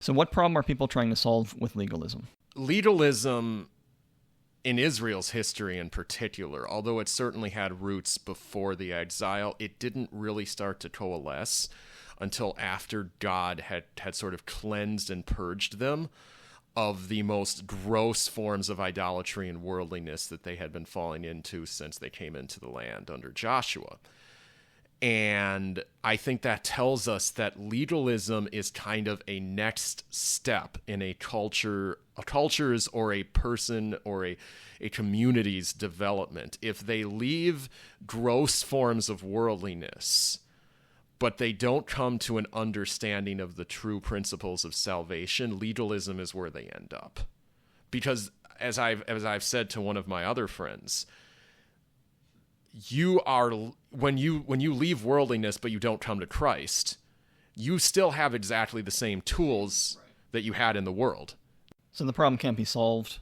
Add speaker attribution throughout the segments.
Speaker 1: So what problem are people trying to solve with legalism?
Speaker 2: Legalism in Israel's history in particular, although it certainly had roots before the exile, it didn't really start to coalesce until after God had sort of cleansed and purged them of the most gross forms of idolatry and worldliness that they had been falling into since they came into the land under Joshua. And I think that tells us that legalism is kind of a next step in a culture's or a person or a community's development. If they leave gross forms of worldliness, but they don't come to an understanding of the true principles of salvation, legalism is where they end up. Because as I've said to one of my other friends, you are when you leave worldliness but you don't come to Christ, you still have exactly the same tools that you had in the world.
Speaker 1: So the problem can't be solved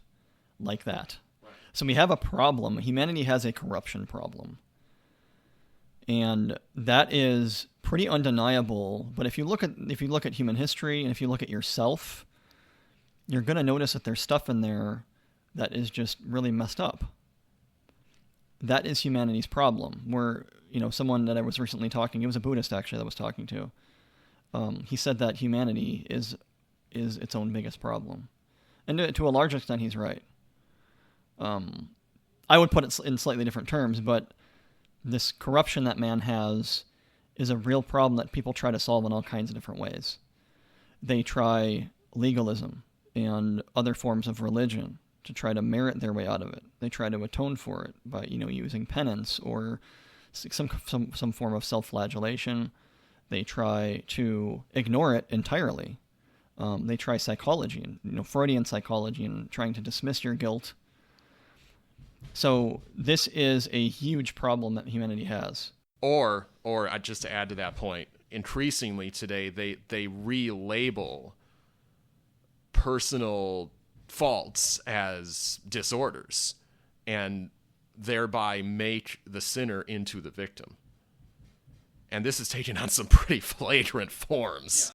Speaker 1: like that. Right. So we have a problem. Humanity has a corruption problem. And that is pretty undeniable. But if you look at human history and if you look at yourself, you're going to notice that there's stuff in there that is just really messed up. That is humanity's problem. Where, someone that I was recently talking, it was a Buddhist actually that I was talking to. He said that humanity is its own biggest problem. And to a large extent, he's right. I would put it in slightly different terms, but this corruption that man has is a real problem that people try to solve in all kinds of different ways. They try legalism and other forms of religion to try to merit their way out of it. They try to atone for it by, using penance or some form of self-flagellation. They try to ignore it entirely. They try psychology, Freudian psychology, and trying to dismiss your guilt. So this is a huge problem that humanity has.
Speaker 2: Or just to add to that point, increasingly today they relabel personal faults as disorders and thereby make the sinner into the victim. And this is taking on some pretty flagrant forms.